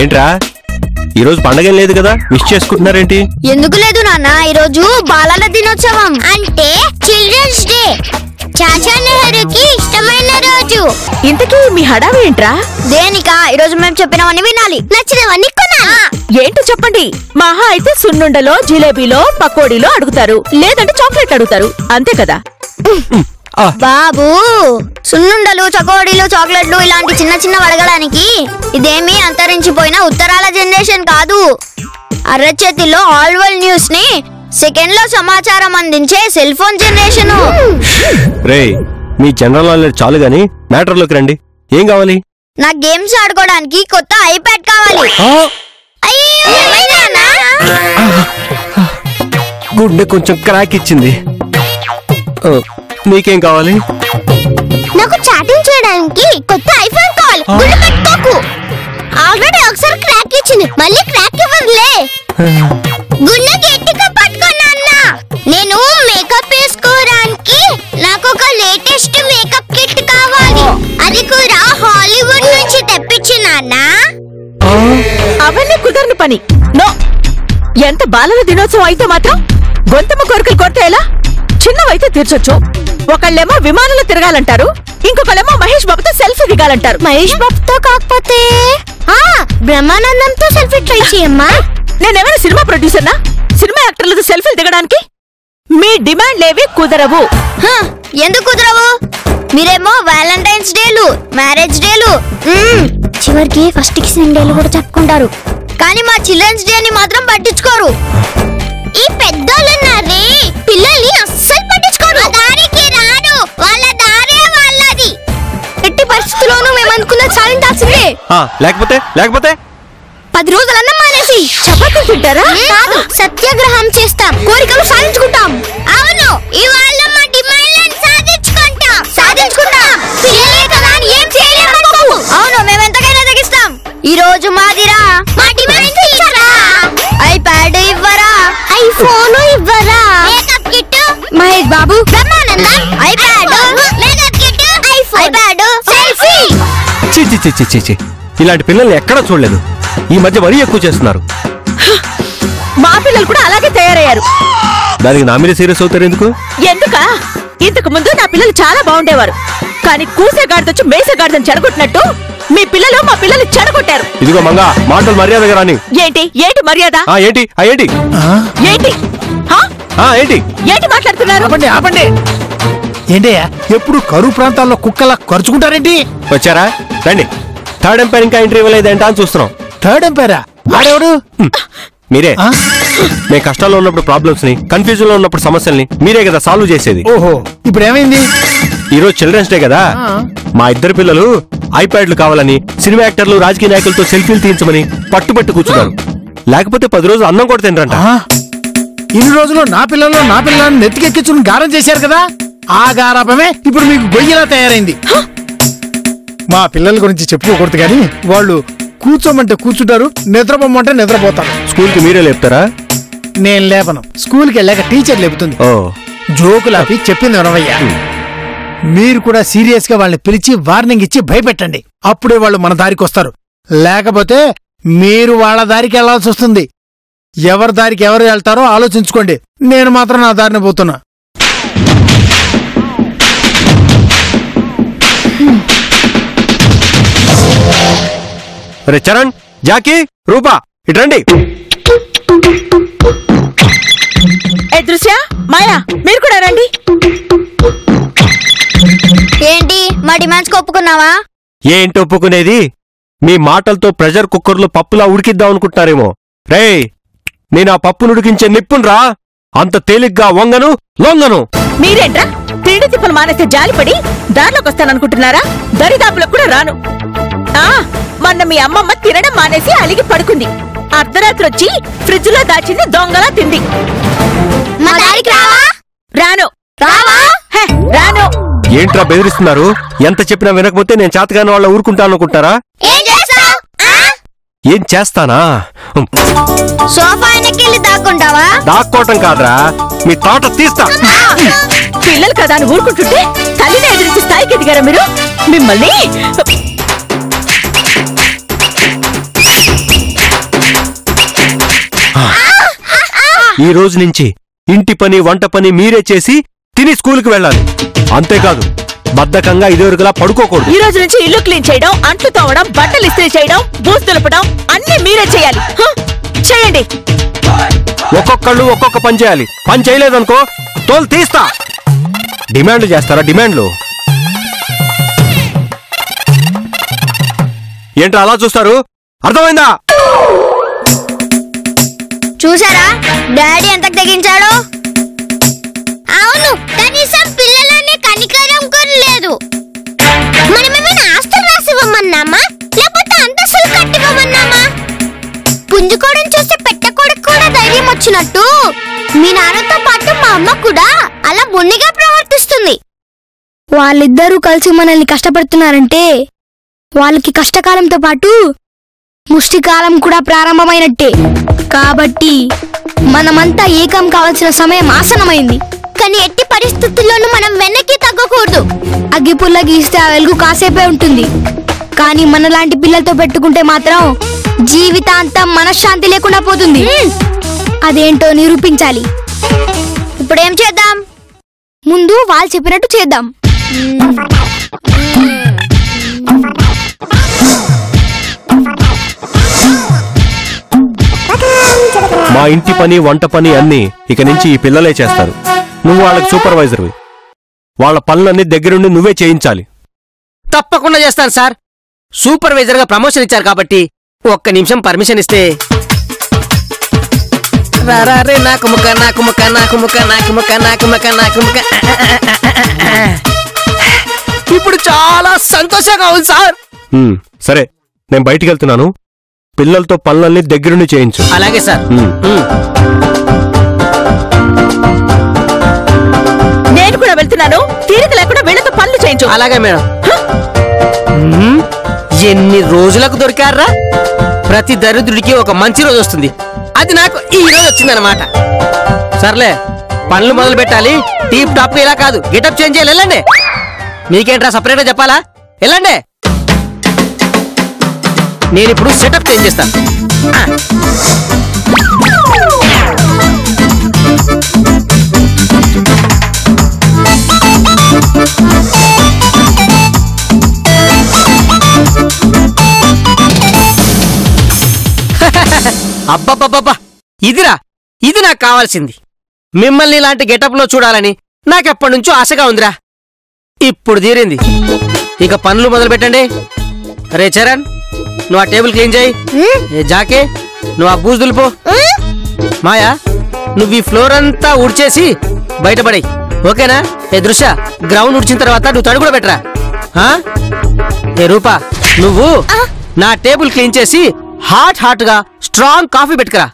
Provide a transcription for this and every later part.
ఏంట్రా ఈరోజు పండగం లేదు కదా, విష్ చేసుకుంటున్నారేంటి? ఎందుకు లేదు నాన్న, ఈరోజు బాలల దినోత్సవం అంటే చిల్డ్రన్స్ డే. చాచా నెహ్రూకి ఇష్టమైన రోజు. ఇంతకీ మీ హడావి ఏంట్రా? దేనికా? ఈరోజు మేము చెప్పినవన్నీ వినాలి, నచ్చినవన్నీ కొనాలి. ఏంటో చెప్పండి. మహా అయితే సున్నుండలో, జిలేబీలో, పకోడీలో అడుగుతారు, లేదంటే చాక్లెట్ అడుగుతారు, అంతే కదా? బాబు, సున్నుండలు, చకోడీలు, చాక్లెట్లు ఇలాంటి చిన్న చిన్న అడగడానికి ఇదేమీ అంతరించిపోయిన ఉత్తరాల జనరేషన్ కాదు. అరచేతిలో ఆల్ వరల్డ్ న్యూస్ ని సెకండ్ లో సమాచారం అందించే సెల్ ఫోన్ జనరేషన్. రేయ్, మీ జనరల్ నాలెడ్జ్ చాలు గాని మ్యాటర్ లోకి రండి. ఏం కావాలి? నాకు గేమ్స్ ఆడుకోవడానికి కొత్త ఐప్యాడ్ కావాలి. గుండె కొంచెం క్రాక్ ఇచ్చింది. నీకేం కావాలి? నాకు చాటింగ్ చేయడానికి కొత్త ఐఫోన్ కావాలి. గుండె పెట్టుకోకు, ఆల్రెడీ ఒకసారి క్రాక్ ఇచ్చింది, మళ్ళీ క్రాక్ ఇవ్వదులే. గుండె గట్టిగా పట్టుకున్నా. నేను మేకప్ వేసుకోవడానికి నాకు ఒక లేటెస్ట్ మేకప్ కిట్ కావాలి. అది కూడా హాలీవుడ్ నుంచి తెప్పించినానా. అవన్నీ కుదరని పని. నో. ఎంత బాలల దినోత్సవం అయితే మాత్రం గొంతమ్మ కోరికలు కొడితే ఎలా? చిన్నవైతే తీర్చొచ్చు. ఒకళ్ళేమో విమానంలో తిరగాలంటారు, ఇంకొకళ్ళేమో మహేష్ బాబుతో సెల్ఫీ దిగాలంటారు. మహేష్ బాబుతో కాకపోతే బ్రహ్మానందంతో సెల్ఫీ ట్రై చేయమ్మా. నేనేమైనా సినిమా ప్రొడ్యూసర్నా సినిమా యాక్టర్లతో సెల్ఫీలు దిగడానికి? మీ డిమాండ్లేవి కుదరవు. ఎందుకు కుదరవు? మీరేమో వ్యాలంటైన్స్ డేలు, మ్యారేజ్ డేలు, చివరికి ఫస్ట్ కిసింగ్ డేలు కూడా చెప్పుకుంటారు, కానీ మా చిల్డ్రన్స్ డే ని మాత్రం పట్టించుకోరు. ఈ పెద్దోళ్ళున్నారే, పిల్లల్ని అస్సలు పట్టించుకోరు. దారికి రారు, వాళ్ళ దారే వాళ్ళది. ఎట్టి పరిస్థితుల్లోనూ మేము అనుకున్నది సాధించాల్సిందే. లేకపోతే 10 రోజులు అన్నం మానేసి చపాతీలు తింటారా? కాదు, సత్యాగ్రహం చేస్తాం, కోరికలు సాధించుకుంటాం. అవును, ఇవాళ మా డిమాండ్లను సాధించుకుంటాం. పిల్లలే కదా అని ఏం చేయలేమనుకోకు. అవును, మేము ఎంతకైనా తగ్గిస్తాం. ఈ రోజు మాదిరా మా డిమాండ్ ఇవ్వరా, ఐప్యాడ్ ఇవ్వరా, ఐఫోన్ ఇవ్వరా, makeup kit Mahesh Babu, Brahmanandam, iPad, makeup kit, iPad, selfie. చి ఇలాంటి పిల్లల్ని ఎక్కడా చూడలేదు. ఈ మధ్య మరీ ఎక్కువ చేస్తున్నారు. మా పిల్లలు కూడా అలాగే తయారయ్యారు. దానికి నా మీద సీరియస్ అవుతారు ఎందుకు? ఇంతకు ముందు నా పిల్లలు చాలా బాగుండేవారు, కానీ కూసే గాడిదొచ్చి మేసే గాడిదని చెడగొట్టినట్టు మీ పిల్లలు మా పిల్లలు చెడగొట్టారు. ఇదిగో మంగా, మాటలు మర్యాదగా రాని. ఏంటి మర్యాద? ఏంటి మాట్లాడుతున్నారు? ఆపండి. ఏంటయ్యా, ఎప్పుడు కరువు ప్రాంతాల్లో కుక్కలా ఖర్చుకుంటారేంటి? వచ్చారా? రండి. థర్డ్ ఎంపైర్ ఇంకా ఎంట్రీ ఇవ్వలేదంట అని చూస్తున్నాం. థర్డ్ ఎంపైరా? ఆడెవడు? మీరే. మేము కష్టాల్లో ఉన్నప్పుడు ప్రాబ్లమ్స్ ని, కన్ఫ్యూజన్ లో ఉన్నప్పుడు సమస్యల్ని మీరే కదా సాల్వ్ చేసేది. ఓహో, ఇప్పుడు ఏమైంది? ఈ రోజు చిల్డ్రన్స్ డే కదా, మా ఇద్దరు పిల్లలు ఐప్యాడ్లు కావాలని సినిమా యాక్టర్లు, రాజకీయ నాయకులతో సెల్ఫీలు తీయించమని పట్టుబట్టి కూర్చున్నారు. లేకపోతే 10 రోజులు అన్నం కూడా తినరంట. ఇన్ని రోజులు నా పిల్లలను నెత్తికెక్కించుకుని గారం చేశారు కదా, ఆ గారాపమే ఇప్పుడు మీకు గొయ్యిలా తయారైంది. మా పిల్లల గురించి చెప్పుకోకూడదు కానీ వాళ్ళు కూర్చోమంటే కూర్చుంటారు, నిద్రపోమంటే నిద్రపోతారు. స్కూల్ కి మీరే లేపుతారా? నేను లేపను, స్కూల్కి వెళ్ళాక టీచర్ లేపుతుంది. జోకులాపి చెప్పింది వినవయ్యా. మీరు కూడా సీరియస్ గా వాళ్ళని పిలిచి వార్నింగ్ ఇచ్చి భయపెట్టండి, అప్పుడే వాళ్ళు మన దారికి వస్తారు. లేకపోతే మీరు వాళ్ళ దారికి వెళ్లాల్సి వస్తుంది. ఎవరి దారికి ఎవరు వెళ్తారో ఆలోచించుకోండి. నేను మాత్రం నా దారిని పోతున్నా. చరణ్, జాకీ, రూపా, ఇట్రండి. దృశ్య, మాయా, మీరు కూడా రండి. ఏంటి మా డిమాండ్స్ ఒప్పుకున్నావా? ఏంటి ఒప్పుకునేది? మీ మాటలతో ప్రెషర్ కుక్కర్లో పప్పులా ఉడికిద్దాం అనుకుంటున్నారేమో. రేయ్, నేను ఆ పప్పును ఉడికించే నిప్పున్రా, అంత తేలిగ్గా వంగను లొంగను. మీరేంట్రా తిండి తిప్పలు మానేస్తే జాలిపడి దారిలోకి వస్తాననుకుంటున్నారా? దరిదాపులకు కూడా రాను. మొన్న మీ అమ్మమ్మ తినడం మానేసి అలిగి పడుకుంది. అర్ధరాత్రి వచ్చి ఫ్రిడ్జ్ లో దాచింది దొంగలా తింది. రాను. రాను. ఏంట్రా బెదిరిస్తున్నారు? ఎంత చెప్పినా వినకపోతే నేను చేతగాని వాళ్ళ ఊరుకుంటాను అనుకుంటారా? ఏం చేస్తానా? సోఫా వెనకెళ్ళి దాక్కుంటావా? దాక్కోవటం కాదురా, మీ తోట తీస్తా. పిల్లలు కదా అని ఊరుకుంటుంటే తల్లిని ఎదిరించి స్థాయికి ఎదిగారా మీరు? మిమ్మల్ని ఈ రోజు నుంచి ఇంటి పని వంట పని మీరే చేసి తిని స్కూల్కి వెళ్ళాలి. అంతేకాదు బద్ధకంగా ఇదివరకులా పడుకోకూడదు. ఈ రోజు నుంచి ఇల్లు క్లీన్ చేయడం, అంట్లు తోవడం, బట్టలు ఇస్త్రీ చేయడం, బూజు దులపడం అన్ని మీరే చేయాలి. చేయండి. ఒక్కొక్కళ్ళు ఒక్కొక్క పని చేయాలి. పని చేయలేదనుకో తోలు తీస్తా. డిమాండ్లు చేస్తారా? డిమాండ్లు ఏంట్రా అలా చూస్తారు? అర్థమైందా? చూసారా డాడీ ఎంత తెగించాడో? అవును, కనీసం పిల్లలనే కనికరం కూడా లేదు. మనమేమైనా ఆస్తులు రాసివ్వమన్నామా లేకపోతే అంతస్తులు కట్టివ్వమన్నామా? పుంజుకోవడం చూస్తే పెట్టకోడికి కూడా ధైర్యం వచ్చినట్టు మీ నాన్నతో పాటు మా అమ్మ కూడా అలా మొండిగా ప్రవర్తిస్తుంది. వాళ్ళిద్దరూ కలిసి మనల్ని కష్టపడుతున్నారంటే వాళ్ళకి కష్టకాలంతో పాటు ముష్టికాలం కూడా ప్రారంభమైనట్టే. కాబట్టి మనమంతా ఏకం కావాల్సిన సమయం ఆసనమైంది. కానీ ఎట్టి పరిస్థితుల్లోనూ మనం వెనక్కి తగ్గకూడదు. అగ్గిపుల్ల గీస్తే ఆ వెలుగు కాసేపే ఉంటుంది. కానీ మనలాంటి పిల్లలతో పెట్టుకుంటే మాత్రం జీవితాంతం మనశ్శాంతి లేకుండా పోతుంది. అదేంటో నిరూపించాలి. ఇప్పుడేం చేద్దాం? ముందు వాళ్ళు చెప్పినట్టు చేద్దాం. మా ఇంటి పని వంట పని అన్నీ ఇక నుంచి ఈ పిల్లలే చేస్తారు. నువ్వు వాళ్ళకి సూపర్వైజర్వి. వాళ్ళ పనులన్నీ దగ్గరుండి నువ్వే చేయించాలి. తప్పకుండా చేస్తాను సార్. సూపర్వైజర్ గా ప్రమోషన్ ఇచ్చారు కాబట్టి ఒక్క నిమిషం పర్మిషన్ ఇస్తే. రారే నాకు ముక్క నాకు ముక్క నాకు ముక్క నాకు ముక్క నాకు ముక్క నాకు ముక్క. ఇప్పుడు చాలా సంతోషంగా ఉంది సార్. సరే, నేను బయటికి వెళ్తున్నాను. పిల్లలతో పనులన్నీ దగ్గరుండి చేయించు. అలాగే సార్. నేను కూడా వెళ్తున్నాను. తీరిక లేకుండా వీళ్ళతో పనులు చేయించు. అలాగే మేడం. ఎన్ని రోజులకు దొరికారా? ప్రతి దరిద్రుడికి ఒక మంచి రోజు వస్తుంది. అది నాకు ఈ రోజు వచ్చిందనమాట. సర్లే, పనులు మొదలు పెట్టాలి. టీప్ టాప్ ఇలా కాదు, గెటప్ చేంజ్ చేయాలి. వెళ్ళండి. మీకేంట్రా సపరేట్గా చెప్పాలా? వెళ్ళండి. నేను ఇప్పుడు సెటప్ చేంజ్ చేస్తాను. అబ్బబ్బబ్బబ్బా, ఇదిరా, ఇది నాకు కావాల్సింది. మిమ్మల్ని ఇలాంటి గెటప్ లో చూడాలని నాకెప్పటి నుంచో ఆశగా ఉందిరా. ఇప్పుడు తీరింది. ఇక పనులు మొదలు పెట్టండి. రే చరణ్, నువ్వు ఆ టేబుల్ క్లీన్ చేయి. జాకే, నువ్వు ఆ బూజు దులుపు. మాయా, నువ్వు ఈ ఫ్లోర్ అంతా ఉడిచేసి బయటపడాయి. ఓకేనా? ఏ దృశ్య, గ్రౌండ్ ఉడిచిన తర్వాత నువ్వు తడి కూడా పెట్టరా. ఏ రూపా, నువ్వు నా టేబుల్ క్లీన్ చేసి హాట్ గా స్ట్రాంగ్ కాఫీ పెట్టుకురా.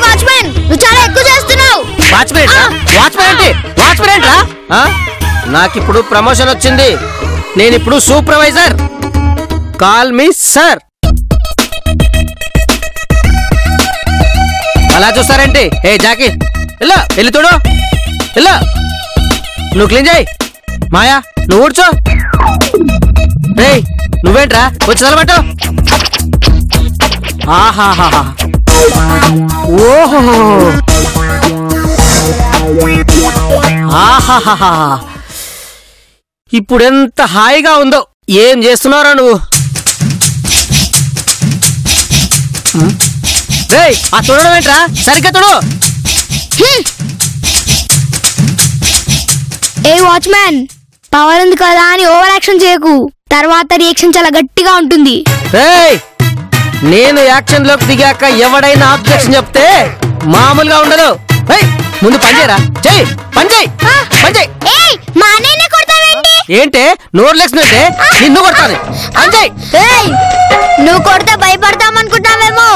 వాచ్మెన్ రా. నాకిప్పుడు ప్రమోషన్ వచ్చింది. నేనిప్పుడు సూపర్వైజర్. Call me sir. అలా చూస్తారంటే? ఏ జాకీ, ఇలా వెళ్ళి తోడు. ఇలా నువ్వు క్లీన్ చేయి. మాయా, నువ్వు ఊడ్చో. రే, నువ్వేంట్రా వచ్చి నిలబట్టు. ఆహాహా, ఓహో, ఆహాహా, ఇప్పుడెంత హాయిగా ఉందో. ఏం చేస్తున్నారా నువ్వు? రేయ్, ఆ తొడడం ఏంట్రా? సరిగ్గా తొడు. ఏ వాచ్మ్యాన్, పవర్ ఉంది కదా అని ఓవర్ యాక్షన్ చేయకు. తర్వాత రియాక్షన్ చాలా గట్టిగా ఉంటుంది. రేయ్, నేను యాక్షన్ లోకి దిగాక ఎవడైనా ఆబ్జెక్షన్ చెప్తే మామూలుగా ఉండదు. ముందు పని చేయరా. చెయ్యి, పని చేయి, పని చేయి. ఏంటే నోరు లేచినట్టే నిన్ను కొడతాను. పని చేయి. నువ్వు కొడితే భయపడతామనుకుంటావేమో.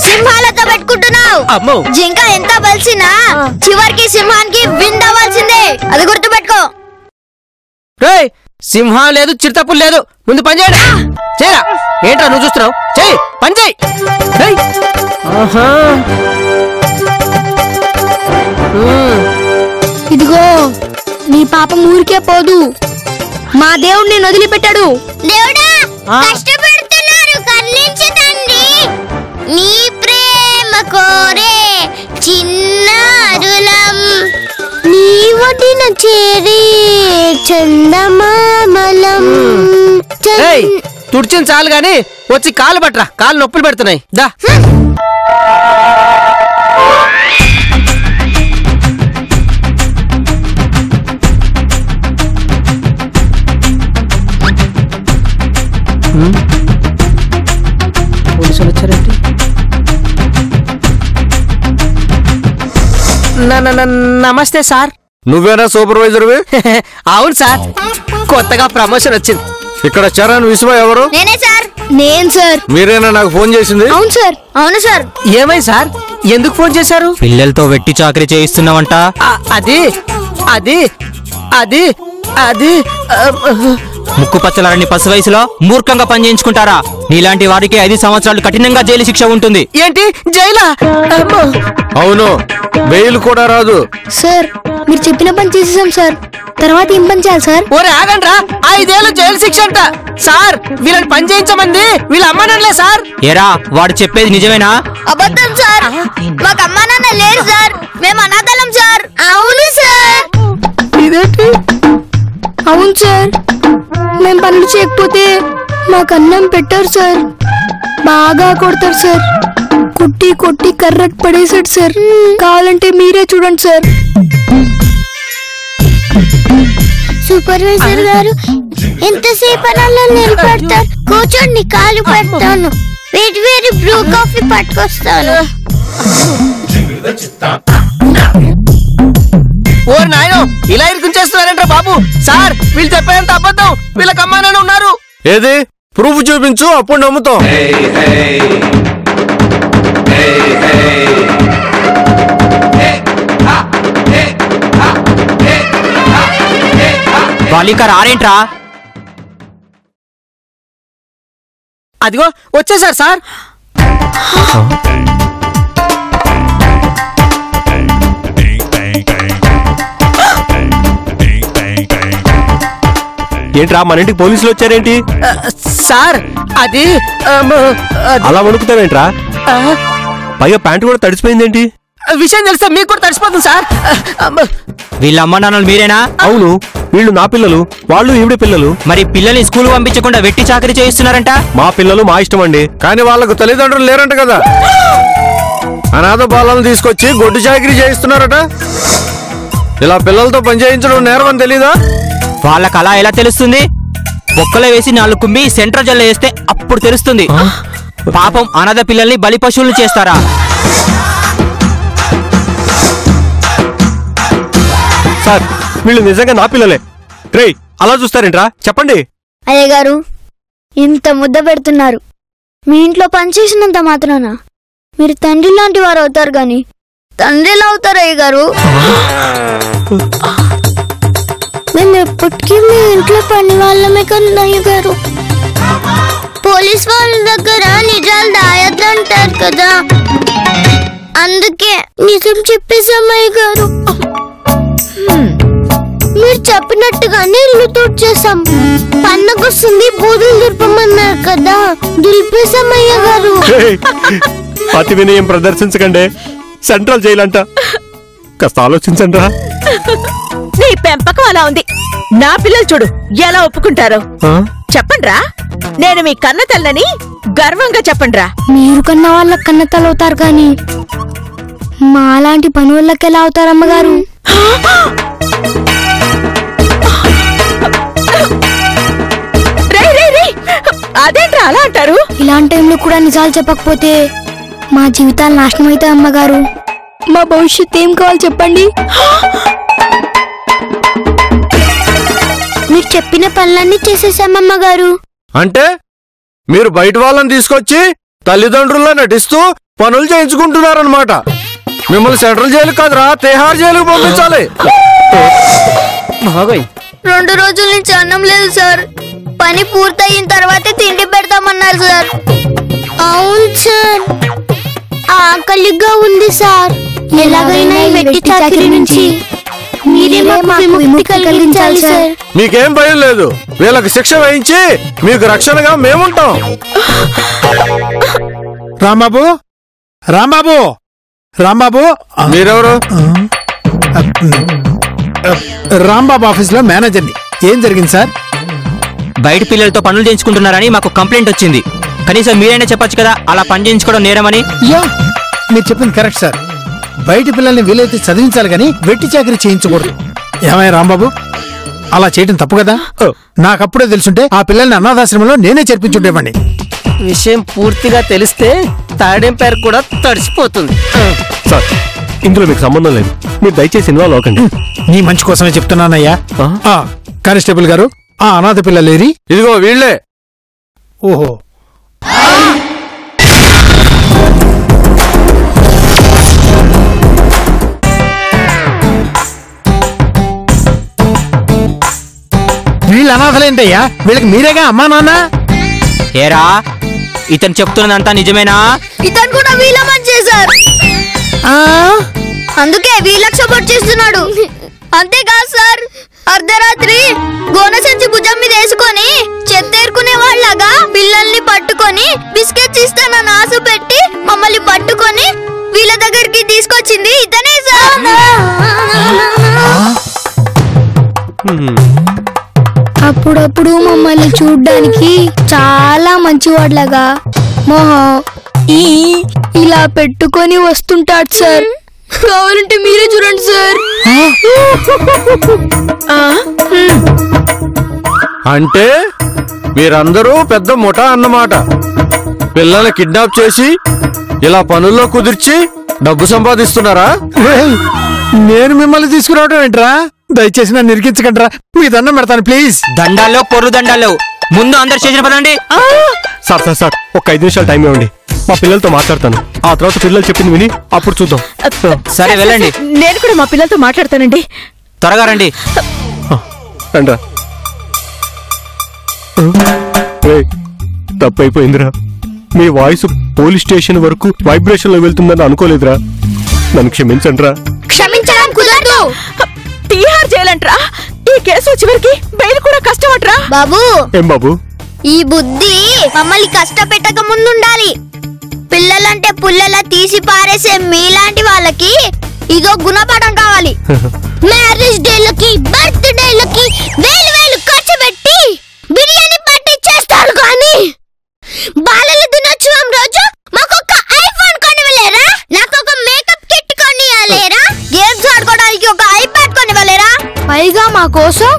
సింహాలతో పెట్టుకుంటున్నావు. అమ్మో, జింక ఎంత బలిసినా చివరికి సింహానికి విందవలసిందే. అది గుర్తుపెట్టుకో. రేయ్, సింహం లేదు, చిరుతపులు లేదు. ముందు పని చేయరా. చేయరా. ఏంట్రా నువ్వు చూస్తున్నావు? చెయ్యి, పని చేయి. ఇదిగో, నీ పాపం ఊరికే పోదు. మా దేవుడు నిన్ను వదిలిపెట్టాడు. దేవుడా, కష్టపడుతున్నారు, కరుణించు తండ్రి. నీ కోరే చిన్నారులం నీ ఒడిన చేరే చందమామలం ఏయ్ తుడిచింది చాలు గాని వచ్చి కాలు పట్టరా, కాలు నొప్పులు పెడుతున్నాయి. దా పోలీసులు వచ్చారేంటి? నమస్తే సార్. నువ్వేనా సూపర్వైజర్వి? అవును సార్, కొత్తగా ప్రమోషన్ వచ్చింది. ఇక్కడ చరణ్ విశ్వ ఎవరు? నేనే సార్. నేను సార్. మీరేనా నాకు ఫోన్ చేసింది? అవును సార్. అవును సార్. ఏమై సార్, ఎందుకు ఫోన్ చేశారు? పిల్లలతో వెట్టి చాకరీ చేయిస్తున్నావంట. అది అది అది అది ముక్కు పచ్చలారని పసి వయసులో మూర్ఖంగా పనిచేయించుకుంటారా? నీలాంటి వారికి 5 సంవత్సరాలు కఠినంగా జైలు శిక్ష ఉంటుంది. ఏంటి జైలా? అవును, బెయిల్ కూడా రాదు. సార్ మీరు చెప్పిన పని చేసేసాం సార్. తర్వాత ఏం పని చేయాలి సార్? ఓరే ఆగండ్రా, 5 ఏళ్ళు జైలు శిక్ష అంట. సార్ వీళ్ళని పని చేయించమంది వీళ్ళ అమ్మానలే సార్. ఏరా వాడు చెప్పేది నిజమేనా? అబద్ధం సార్. మాకు అమ్మా నాన్న లేరు సార్. మేము అనాథలం సార్. అవును సార్. ఇదేంటి? అవును సార్. మేము పనులు చేయకపోతే మాకు అన్నం పెట్టారు సార్. బాగా కొడతారు సార్. కొట్టి కొట్టి కర్రకు పడేసాడు సార్. కావాలంటే మీరే చూడండి సార్. సూపర్వైజర్ గారు ఎంతసేపు అలా నిలబడతారు? కూర్చోండి, కాలు పెడతాను. వేడి వేడి బ్రూ కాఫీ పట్టుకొస్తాను. ఓ నాయనో, ఇలా ఇరుకుంచేస్తున్నారంట బాబు. సార్ వీళ్ళు చెప్పేంత అబద్ధం. వీళ్ళకి అమ్మానాన్న ఉన్నారు. ఏది ప్రూఫ్ చూపించు, అప్పుడు నమ్ముతాం. వాళ్ళు ఇంకా రారేంట్రా? అదిగో వచ్చేసారు సార్. ఏంట్రా మన ఇంటికి పోలీసులు వచ్చారేంటి? సార్ అది అలా వణుకుతావేంట్రా? పైగా ప్యాంటు కూడా తడిసిపోయిందేంటి? విషయం తెలిస్తే మీకు కూడా తడిసిపోతుంది సార్. వీళ్ళ అమ్మ నాన్నలు మీరేనా? అవును, వీళ్ళు నా పిల్లలు, వాళ్ళు ఈవిడ పిల్లలు. మరి పిల్లల్ని స్కూల్ పంపించకుండా వెట్టి చాకరీ చేయిస్తున్నారంట. మా పిల్లలు మా ఇష్టం అండి, కానీ వాళ్ళకు తల్లిదండ్రులు లేరంట కదా. అనాథ బాలను తీసుకొచ్చి గొడ్డు చాకరీ చేయిస్తున్నారట. ఇలా పిల్లలతో పని చేయించడం నేరం అని తెలీదా? వాళ్ళకి అలా ఎలా తెలుస్తుంది? ఒక్కలో వేసి 4 కుమ్మి సెంట్రల్ జైల్లో వేస్తే అప్పుడు తెలుస్తుంది. పాపం అనాథ పిల్లల్ని బలి పశువులు చేస్తారా? సార్ వీళ్ళు నిజంగా నా పిల్లలే. రేయ్ అలా చూస్తారేంట్రా? చెప్పండి. అయ్య గారు ఇంత ముద్ద పెడుతున్నారు. మీ ఇంట్లో పనిచేసినంత మాత్రాన మీరు తండ్రి లాంటి వారు అవుతారు గాని తండ్రిలా అవుతారు అయ్య గారు. మేము ఎప్పటికీ మీ ఇంట్లో పని వాళ్ళమే కదా అయ్య గారు. పోలీస్ వాళ్ళ దగ్గర నిజాలు దాయద్దంటారు కదా, అందుకే నిజం చెప్పేశాం అయ్య గారు. మీరు చెప్పినట్టుగానే ఇల్లు తోడ్చేసాం. పండగొస్తుంది, బూదులు దుర్పమన్నారు కదా, దులిపేశాం అయ్య గారు. అతి వినయం ప్రదర్శించకండి. సెంట్రల్ జైలు అంట, కాస్త ఆలోచించండి రా. నీ పెంపకం అలా ఉంది. నా పిల్లలు చూడు ఎలా ఒప్పుకుంటారో. చెప్పండ్రా, నేను మీ కన్న తల్లని గర్వంగా చెప్పండ్రా. మీరు కన్న వాళ్ళ కన్న తలవుతారు కానీ మాలాంటి పని వాళ్ళకి ఎలా అవుతారు అమ్మగారు? అదేంట్రా అలా అంటారు? ఇలాంటి టైంలో కూడా నిజాలు చెప్పకపోతే మా జీవితాలు నాశనం అవుతాయి అమ్మగారు. మా భవిష్యత్తు ఏం కావాలి చెప్పండి? మీరు చెప్పిన పనులన్నీ చేసేసామమ్మగారు. అంటే మీరు బయట వాళ్ళని తీసుకొచ్చి తల్లిదండ్రుల్లో నటిస్తూ పనులు చేయించుకుంటున్నారనమాట. మిమ్మల్ని సెంట్రల్ జైలు కాదురా, తిహార్ జైలుకు పంపించాలి. 2 రోజుల నుంచి అన్నం లేదు సార్. పని పూర్తయిన తర్వాతే తిండి పెడతామన్నారు సార్. అవును సార్, ఆకలిగా ఉంది సార్. ఎలాగైనా ఈ వెట్టి చాకరీ నుంచి మీరే మాకు విముక్తి కలిగించాలి సార్. మీకేం భయం లేదు, వీళ్ళకి శిక్ష వేయించి మీకు రక్షణగా మేముంటాం. రాంబాబు, రాంబాబు రాంబాబు మీరెవరు? రాంబాబు ఆఫీస్లో మేనేజర్ని. ఏం జరిగింది సార్? బయట పిల్లలతో పనులు చేయించుకుంటున్నారని మాకు కంప్లైంట్ వచ్చింది. కనీసం మీరైనా చెప్పొచ్చు కదా అలా పని చేయించుకోవడం నేరమని. యా, మీరు చెప్పింది కరెక్ట్ సార్. బయట పిల్లల్ని వీలైతే చదివించాలి కానీ వెట్టి చాకరీ చేయించకూడదు. ఏమయ్య రాంబాబు, అలా చేయడం తప్పు కదా? నాకప్పుడే తెలుసుంటే ఆ పిల్లల్ని అనాథాశ్రమంలో నేనే చేర్పించుండేవాడిని. విషయం పూర్తిగా తెలిస్తే తాడేం పేరు కూడా తడిసిపోతుంది. సార్, ఇందులో మీకు సంబంధం లేదు. మీరు దయచేసి ఇన్వాల్వ్ అవ్వకండి. నీ మంచి కోసమే చెప్తున్నానయ్యా. కానిస్టేబుల్ గారు, ఆ అనాథ పిల్లలేరి? ఇదిగో వీళ్ళే. ఓహో, వీళ్ళు అనాథలేంటయ్యా? వీళ్ళకి మీరేగా అమ్మా నాన్న? ఏరా, ఇతను చెప్తున్నదంతా నిజమేనా? ఇతను కూడా వీళ్ళమని చేశారు, అందుకే వీళ్ళకి సపోర్ట్ చేస్తున్నాడు. అంతేకాదు సార్, అర్ధరాత్రి గోన సంచి భుజం మీద వేసుకొని చెత్తేరుకునే వాళ్ళగా పిల్లల్ని పట్టుకొని బిస్కెట్స్ ఇస్తానని ఆశ పెట్టి మమ్మల్ని పట్టుకొని వీళ్ళ దగ్గరికి తీసుకొచ్చింది ఇతనే సార్. అప్పుడప్పుడు మమ్మల్ని చూడ్డానికి చాలా మంచివాడ్లాగా మొహం ఇలా పెట్టుకొని వస్తుంటాడు సార్. కావాలంటే మీరే చూడండి సార్. అంటే మీరందరూ పెద్ద ముఠా అన్నమాట. పిల్లల్ని కిడ్నాప్ చేసి ఇలా పనుల్లో కుదిర్చి డబ్బు సంపాదిస్తున్నారా? ఏయ్, నేను మిమ్మల్ని తీసుకురావడం ఏంట్రా? దయచేసి నన్ను ఇరికించకండిరా, మీ దండం పెడతాను ప్లీజ్. దండాల్లో పొర్రు దండాల్లో ముందు అందరు చేసిన పదండి. సార్ సార్ సార్, ఒక 5 నిమిషాలు టైం ఇవ్వండి. మా పిల్లలతో మాట్లాడతాను. ఆ తర్వాత పిల్లలు చెప్పింది విని అప్పుడు చూద్దాం. సరే వెళ్ళండి. నేను కూడా మా పిల్లలతో మాట్లాడతానండి. త్వరగా రండి. రండ్రా. తప్పైపోయిందిరా. మీ వాయిస్ పోలీస్ స్టేషన్ వరకు వైబ్రేషన్ లో వెళ్తుందని అనుకోలేదురా. నన్ను క్షమించండిరా. క్షమించడం కుదరదు. టీఆర్ చేయాలంట్రా. ఈ కేసు చివరికి బెయిల్ కూడా కష్టమట్రా. బాబు, ఏం బాబు? ఈ బుద్ధి మమ్మల్ని కష్టపెట్టక ముందుండాలి. పిల్లలంటే పుల్లలా తీసి పారేసే మీలాంటి వాళ్ళకి ఇదో గుణపాఠం కావాలి. మ్యారేజ్ డేలకి, బర్త్ డేలకి వేలు వేలు ఖర్చు పెట్టి బిర్యానీ పార్టీ చేస్తారు కానీ బాలల దినోత్సవం రోజు మాకొక ఐఫోన్ కొనివ్వలేరా? నాకొక మేకప్ కిట్ కొనివ్వలేరా? గేమ్స్ ఆడుకోవడానికి ఒక ఐప్యాడ్ కొనివ్వలేరా? పైగా మా కోసం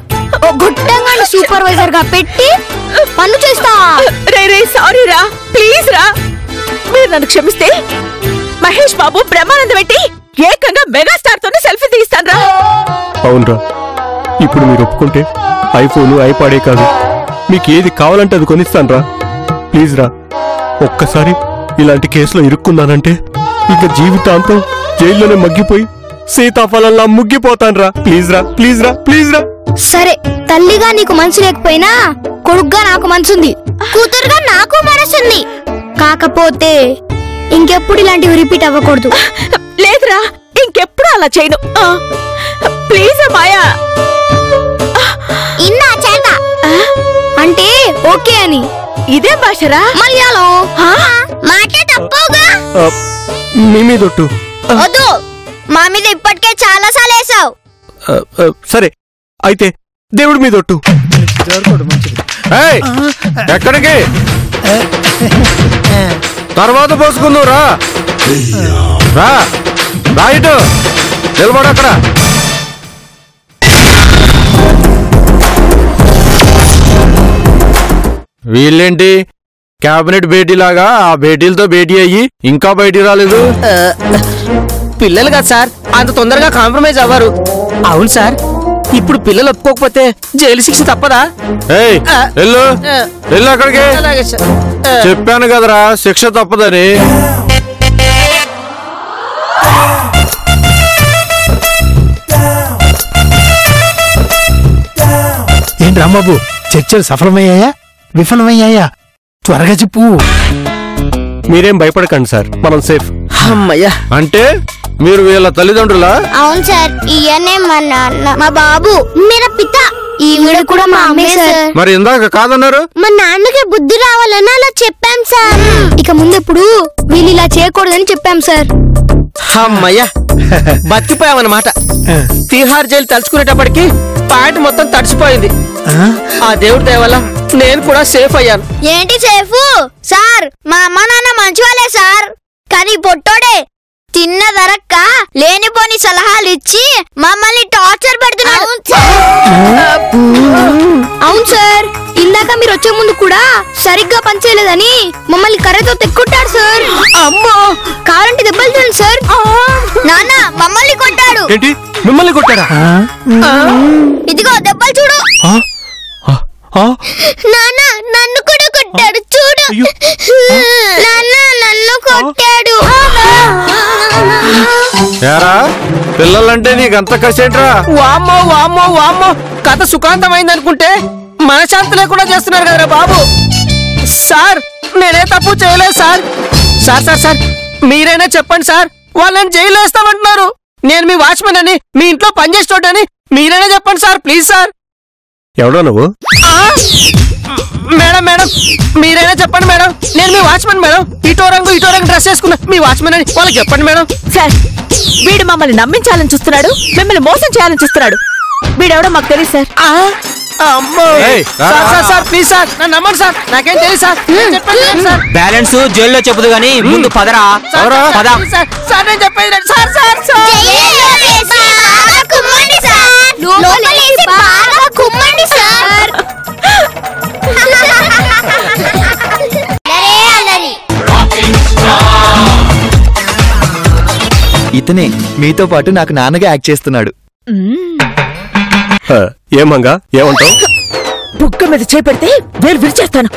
ఓ గుట్టంగా సూపర్వైజర్ గా పెట్టి పన్ను చేస్తా. రే సారీ రా, ప్లీజ్ రా, మీరు నన్ను క్షమిస్తే మహేష్ బాబు బ్రహ్మానందం పెట్టి ఏకంగా మెగాస్టార్ తోనే సెల్ఫీ తీస్తాను రా. అవునరా, ఇప్పుడు మీరు ఒప్పుకుంటే ఐఫోన్ ఐపాడే కాదు, మీకు ఏది కావాలంటే అది కొనిస్తాను రా. ప్లీజ్ రా, ఒక్కసారి ఇలాంటి కేసులో ఇరుక్కున్నానంటే ఇక జీవితాంతం జైల్లోనే మగ్గిపోయి సీతాఫలంలా ముగ్గిపోతాను రా. ప్లీజ్ రా, ప్లీజ్ రా, ప్లీజ్ రా. సరే, తల్లిగా నీకు మనసు లేకపోయినా కొడుగ్గా నాకు మనసుంది, కూతురుగా నాకు మనసుంది. కాకపోతే ఇంకెప్పుడు ఇలాంటివి రిపీట్ అవ్వకూడదు. లేదురా, ఇంకెప్పుడు అలా చేయను. ప్లీజ్ మాయా. ఇన్నా చేత అంటే ఓకే అని. ఇదే భాషరా? మలయాళం. మాట తప్పుగా. మీ మీదొట్టు. వద్దు, మా మీద ఇప్పటికే చాలా సార్లు వేసావు. సరే అయితే దేవుడి మీదొట్టు. ఏయ్, ఎక్కడికి? తర్వాత పోసుకుందు రా. రా ఇటు నిలబడు అక్కడ. వీళ్ళేంటి క్యాబినెట్ భేటీ లాగా ఆ భేటీలతో భేటీ అయ్యి ఇంకా బయటికి రాలేదు? పిల్లలు కదా సార్, అంత తొందరగా కాంప్రమైజ్ అవ్వరు. అవును సార్, ఇప్పుడు పిల్లలు ఒప్పుకోకపోతే జైలు శిక్ష తప్పదా? ఏయ్, వెళ్ళు వెళ్ళు అక్కడికి. అలాగే సార్. చెప్పాను కదరా శిక్ష తప్పదని. ఏంటి రాంబాబు, చర్చలు సఫలమయ్యాయా విఫలమయ్యాయా? త్వరగా చెప్పు. మీరేం భయపడకండి సార్, మనం సేఫ్. అమ్మయ్యా. అంటే మీరు వీళ్ళ తల్లిదండ్రులా? అవును సార్, ఈయనే మా నాన్న, మా బాబు, మీర పిత. ఈవిడ కూడా మా అమ్మే సార్. మరి ఇందాక కాదన్నారు? మా నాన్నకి బుద్ధి రావాలని అలా చెప్పాం సార్. ఇక ముందెప్పుడు వీళ్ళు ఇలా చేయకూడదని చెప్పాం సార్. అమ్మయ్యా బతికిపోయామన్నమాట. తీహార్ జైలు తలుచుకునేటప్పటికి ప్యాంట్ మొత్తం తడిసిపోయింది. ఆ దేవుడి దయ వల్ల నేను కూడా సేఫ్ అయ్యాను. ఏంటి సేఫ్ సార్? మా అమ్మ నాన్న మంచివాళ్ళే సార్, కానీ పొట్టోడే తిన్న దరక్క లేనిపోని సలహాలు ఇచ్చి మమ్మల్ని టార్చర్ పెడుతున్నాడు. అవును సార్, ఇందాక మీరు వచ్చే ముందు కూడా సరిగ్గా పనిచేయలేదని మమ్మల్ని కర్రతో తెక్కుంటాడు సార్. అమ్మో, కావాలంటే దెబ్బలు చూడండి సార్. నాన్న మమ్మల్ని కొట్టాడు. ఏంటి మిమ్మల్ని కొట్టాడా? ఇదిగో దెబ్బలు చూడు. నాన్న నన్ను కూడా కొట్టాడు చూడు. నాన్న నన్ను కొట్టాడు. యారా పిల్లలంటే నీకంత కసేంట్రా? వామ్మో వామ్మో వామ్మో, కథ సుఖాంతమైంది అనుకుంటే మనశాంతి లేకుండా చేస్తున్నారు కదరా బాబు. సార్ నేనే తప్పు చేయలేదు సార్. సార్ సార్ సార్ మీరైనా చెప్పండి సార్. వాళ్ళని జైల్లో వేస్తామంటున్నారు. నేను మీ వాచ్మెన్ అని, మీ ఇంట్లో పనిచేసేటోడని మీరైనా చెప్పండి సార్, ప్లీజ్ సార్. ఎవడో నువ్వు? మేడం మేడం మీరైనా చెప్పండి మేడం. నేను మీ వాచ్మెన్ మేడం. ఇటో రంగు డ్రెస్ వేసుకున్నా మీ వాచ్మెన్ అని వాళ్ళకి చెప్పండి మేడం. సార్, వీడు మమ్మల్ని నమ్మించాలని చూస్తున్నాడు, మిమ్మల్ని మోసం చేయాలని చూస్తున్నాడు. వీడెవడో మాకు తెలియదు సార్. అమ్మో sir sir sir please sir నన్ను నమ్మండి సార్. నాకేం తెలియదు సార్. చెప్పండి సార్. బ్యాలెన్స్ జైల్లో చెప్పుదు గానీ ముందు పదరా. పద. సార్ నేను చెప్పేది సార్ సార్ సార్ ఇతనే మీతో పాటు నాకు నాన్నగా యాక్ట్ చేస్తున్నాడు. ఏమంగా ఏమంటావు? బుక్క మీద చేపెడితే వేలు విరిచేస్తాను.